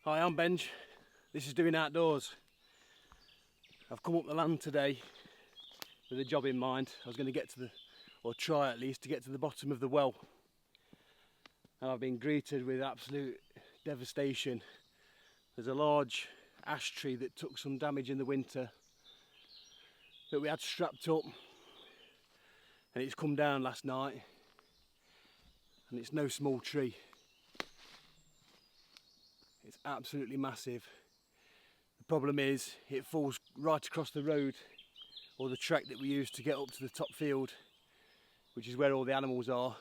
Hi, I'm Benj. This is Doing Outdoors. I've come up the land today with a job in mind. I was going to get to or try at least, to get to the bottom of the well. And I've been greeted with absolute devastation. There's a large ash tree that took some damage in the winter that we had strapped up, and it's come down last night, and it's no small tree. It's absolutely massive. The problem is it falls right across the road, or the track that we use to get up to the top field, which is where all the animals are.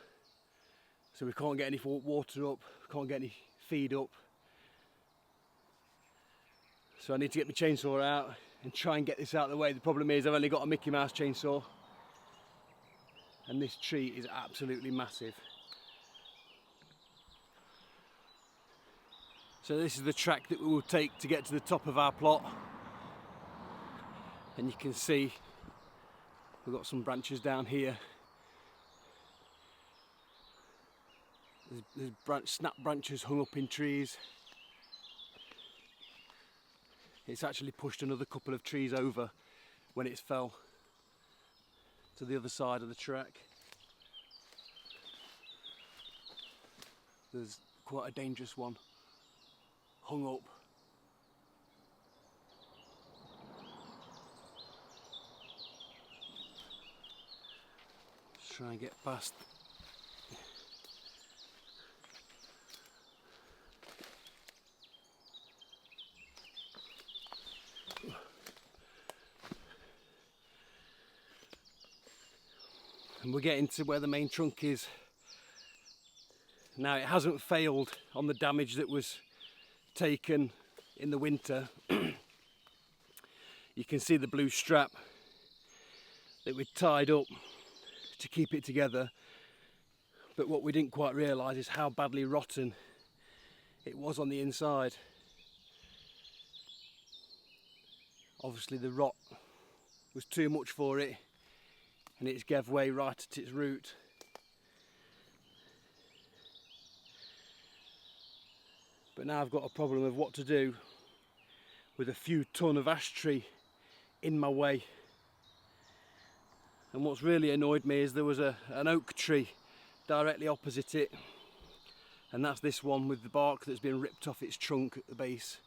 So we can't get any water up, can't get any feed up. So I need to get my chainsaw out and try and get this out of the way. The problem is I've only got a Mickey Mouse chainsaw, and this tree is absolutely massive. So this is the track that we will take to get to the top of our plot. And you can see we've got some branches down here. There's snap branches hung up in trees. It's actually pushed another couple of trees over when it fell to the other side of the track. There's quite a dangerous one hung up. Let's try and get past. And we're getting to where the main trunk is. Now, it hasn't failed on the damage that was taken in the winter. You can see the blue strap that we tied up to keep it together, but what we didn't quite realise is how badly rotten it was on the inside. Obviously the rot was too much for it, and it's gave way right at its root. But now I've got a problem of what to do with a few ton of ash tree in my way. And what's really annoyed me is there was an oak tree directly opposite it, and that's this one with the bark that's been ripped off its trunk at the base.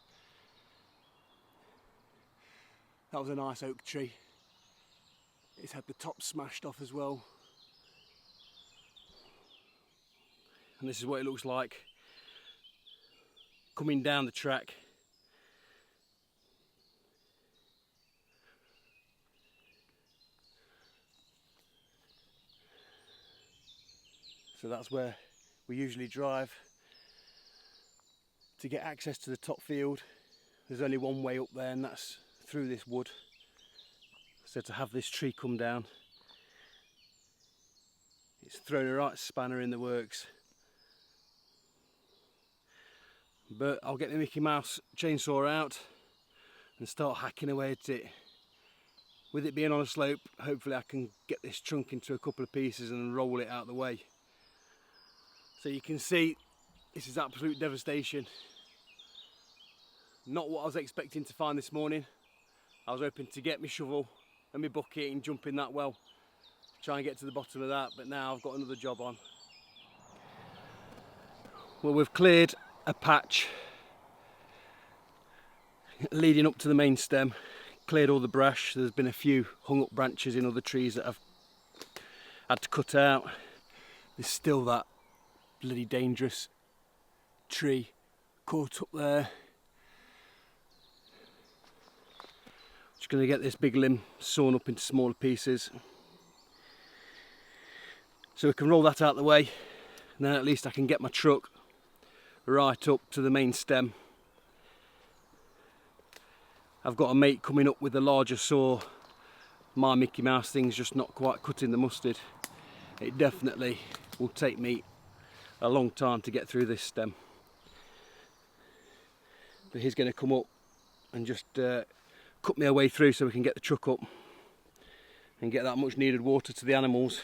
That was a nice oak tree. It's had the top smashed off as well. And this is what it looks like coming down the track. So that's where we usually drive to get access to the top field. There's only one way up there, and that's through this wood. So to have this tree come down, it's thrown a right spanner in the works. But I'll get the Mickey Mouse chainsaw out and start hacking away at it. With it being on a slope, hopefully I can get this trunk into a couple of pieces and roll it out of the way. So you can see this is absolute devastation. Not what I was expecting to find this morning. I was hoping to get my shovel and my bucket and jump in that well, try and get to the bottom of that, but now I've got another job on. Well, we've cleared a patch leading up to the main stem, cleared all the brush. There's been a few hung up branches in other trees that I've had to cut out. There's still that bloody dangerous tree caught up there. Just going to get this big limb sawn up into smaller pieces so we can roll that out of the way, and then at least I can get my truck right up to the main stem. I've got a mate coming up with a larger saw. My Mickey Mouse thing's just not quite cutting the mustard. It definitely will take me a long time to get through this stem. But he's going to come up and just cut me a way through so we can get the truck up and get that much needed water to the animals.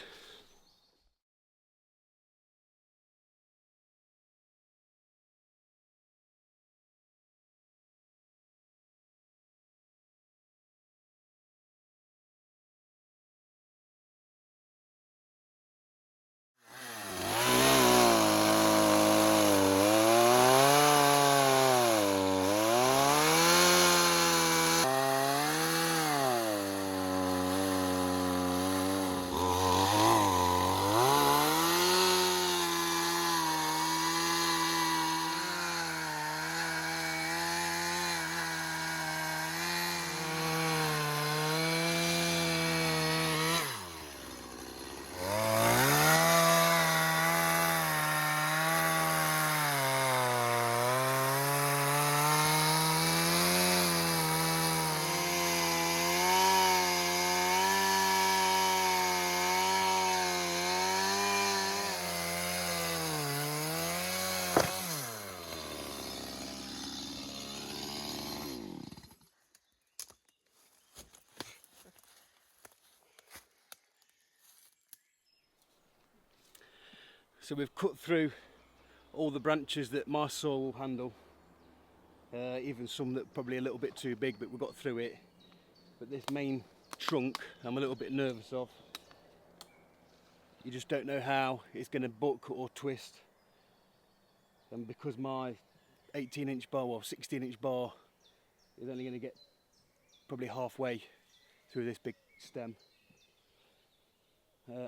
So we've cut through all the branches that my saw will handle, even some that are probably a little bit too big, but we got through it. But this main trunk I'm a little bit nervous of. You just don't know how it's going to buck or twist, and because my 18-inch bar or 16-inch bar is only going to get probably halfway through this big stem,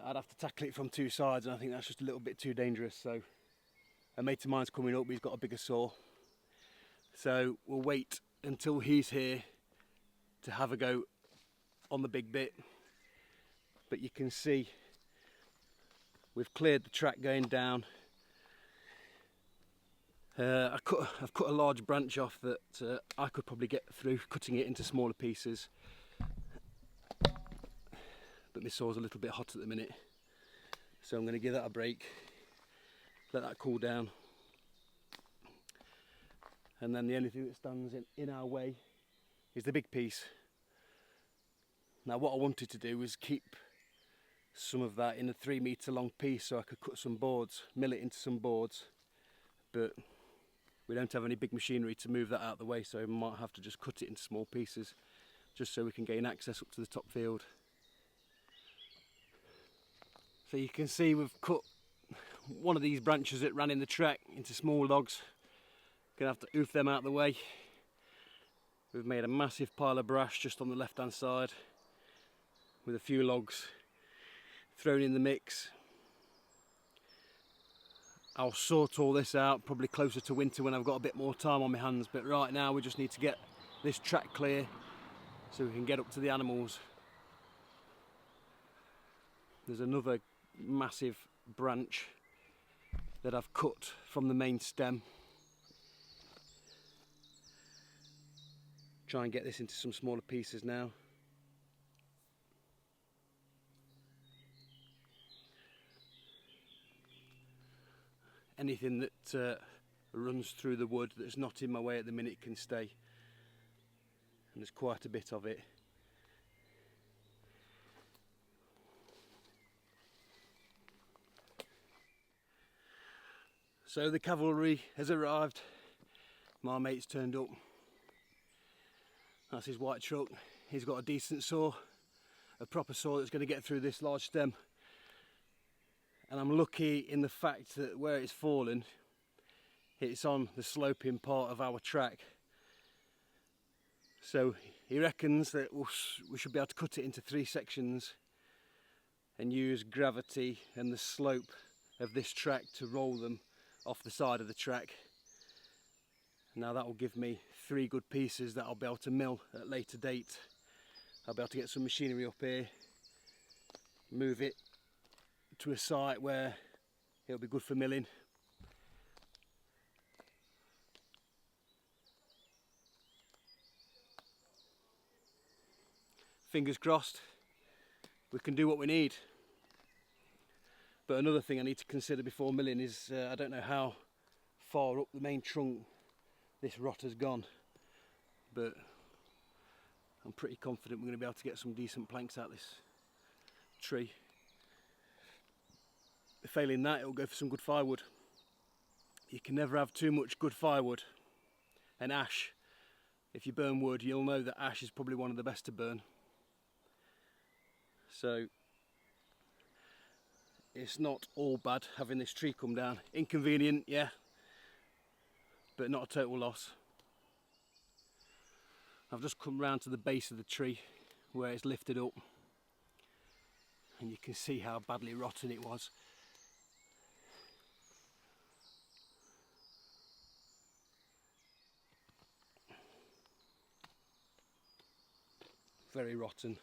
I'd have to tackle it from two sides, and I think that's just a little bit too dangerous. So a mate of mine's coming up, he's got a bigger saw, so we'll wait until he's here to have a go on the big bit. But you can see we've cleared the track going down. I've cut a large branch off that I could probably get through cutting it into smaller pieces, but my saw's a little bit hot at the minute, so I'm going to give that a break, let that cool down, and then the only thing that stands in our way is the big piece. Now what I wanted to do was keep some of that in a 3 metre long piece so I could cut some boards, mill it into some boards, but we don't have any big machinery to move that out of the way, so we might have to just cut it into small pieces just so we can gain access up to the top field. So you can see we've cut one of these branches that ran in the track into small logs. Gonna have to oof them out of the way. We've made a massive pile of brash just on the left hand side with a few logs thrown in the mix. I'll sort all this out probably closer to winter when I've got a bit more time on my hands, but right now we just need to get this track clear so we can get up to the animals. There's another massive branch that I've cut from the main stem. Try and get this into some smaller pieces now. Anything that runs through the wood that's not in my way at the minute can stay, and there's quite a bit of it. So the cavalry has arrived, my mate's turned up, that's his white truck. He's got a decent saw, a proper saw that's going to get through this large stem. And I'm lucky in the fact that where it's fallen, it's on the sloping part of our track. So he reckons that we should be able to cut it into 3 sections and use gravity and the slope of this track to roll them off the side of the track. Now that will give me 3 good pieces that I'll be able to mill at a later date. I'll be able to get some machinery up here, move it to a site where it'll be good for milling. Fingers crossed we can do what we need. But another thing I need to consider before milling is I don't know how far up the main trunk this rot has gone, but I'm pretty confident we're going to be able to get some decent planks out of this tree. Failing that, it'll go for some good firewood. You can never have too much good firewood. And ash, if you burn wood, you'll know that ash is probably one of the best to burn. So it's not all bad having this tree come down. Inconvenient, yeah, but not a total loss. I've just come round to the base of the tree where it's lifted up, and you can see how badly rotten it was. Very rotten.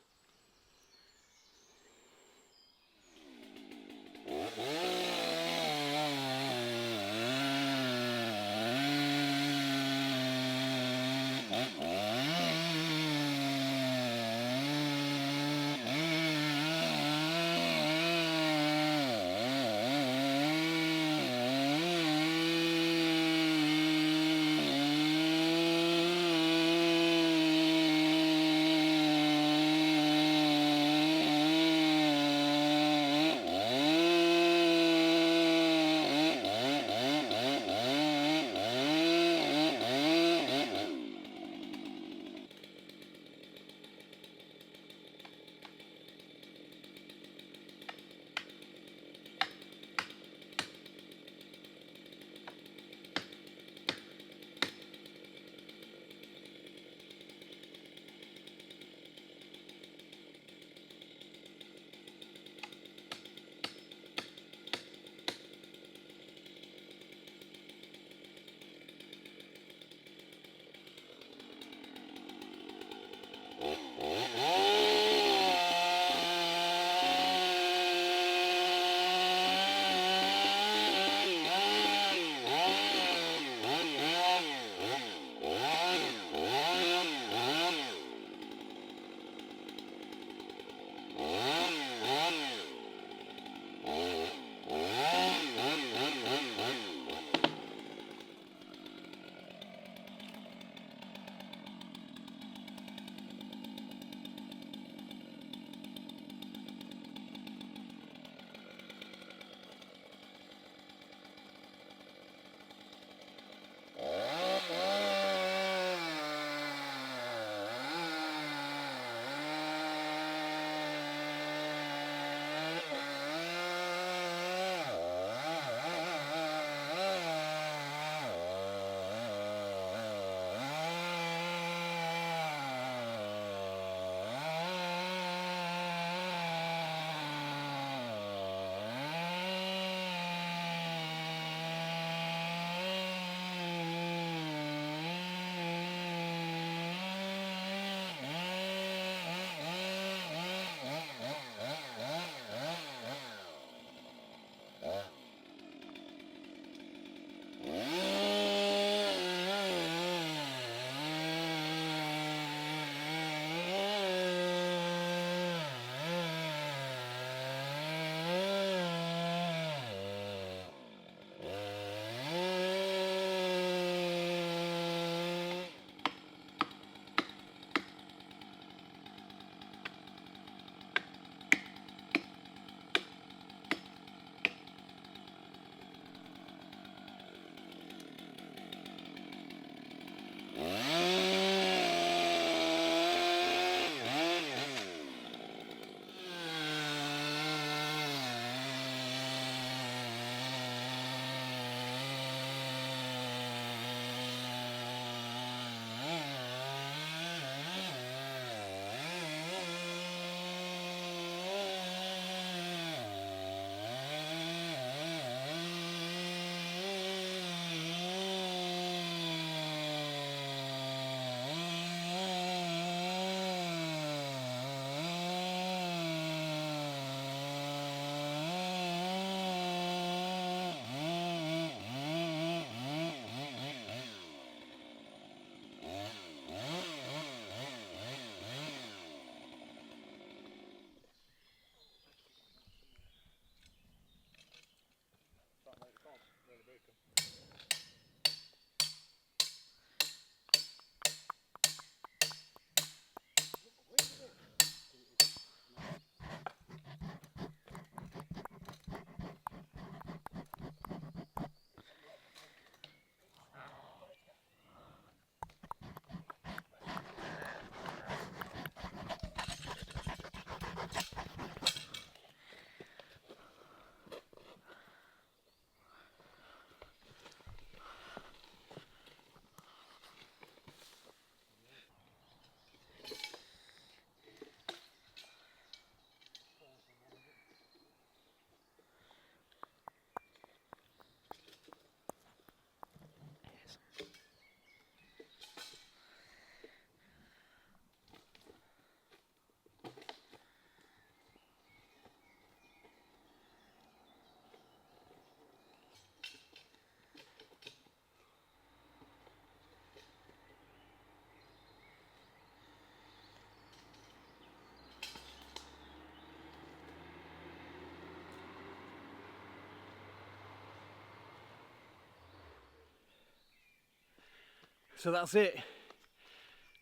So that's it.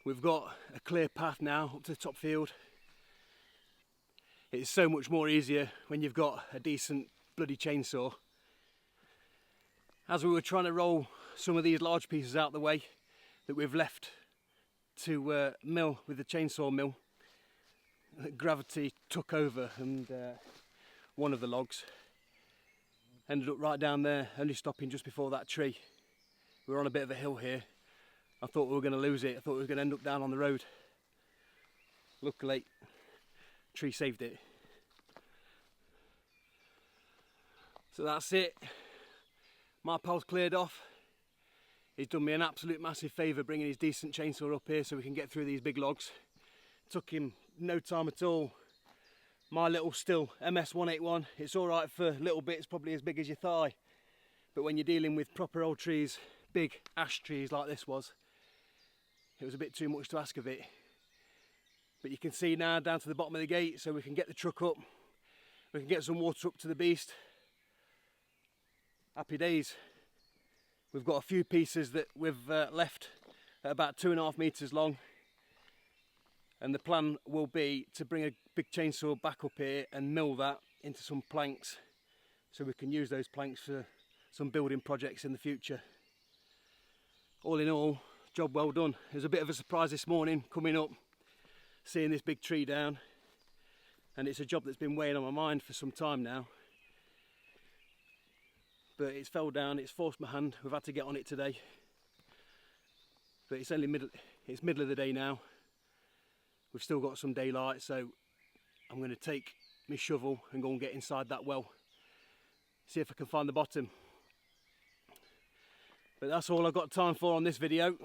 We've got a clear path now up to the top field. It's so much more easier when you've got a decent bloody chainsaw. As we were trying to roll some of these large pieces out the way that we've left to mill with the chainsaw mill, gravity took over and one of the logs ended up right down there, only stopping just before that tree. We were on a bit of a hill here. I thought we were going to lose it. I thought we were going to end up down on the road. Luckily, the tree saved it. So that's it. My pal's cleared off. He's done me an absolute massive favour bringing his decent chainsaw up here so we can get through these big logs. Took him no time at all. My little Stihl MS181, it's alright for little bits, probably as big as your thigh. But when you're dealing with proper old trees, big ash trees like this was, it was a bit too much to ask of it. But you can see now down to the bottom of the gate, so we can get the truck up. We can get some water up to the beast. Happy days. We've got a few pieces that we've left at about 2.5 metres long. And the plan will be to bring a big chainsaw back up here and mill that into some planks so we can use those planks for some building projects in the future. All in all, job well done. It was a bit of a surprise this morning coming up, seeing this big tree down, and it's a job that's been weighing on my mind for some time now. But it's fell down, it's forced my hand, we've had to get on it today. But it's only middle of the day now. We've still got some daylight, so I'm going to take my shovel and go and get inside that well. See if I can find the bottom. But that's all I've got time for on this video.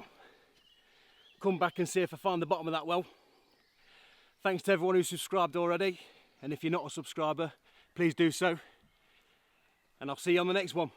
Come back and see if I find the bottom of that well. Thanks to everyone who's subscribed already. And if you're not a subscriber, please do so. And I'll see you on the next one.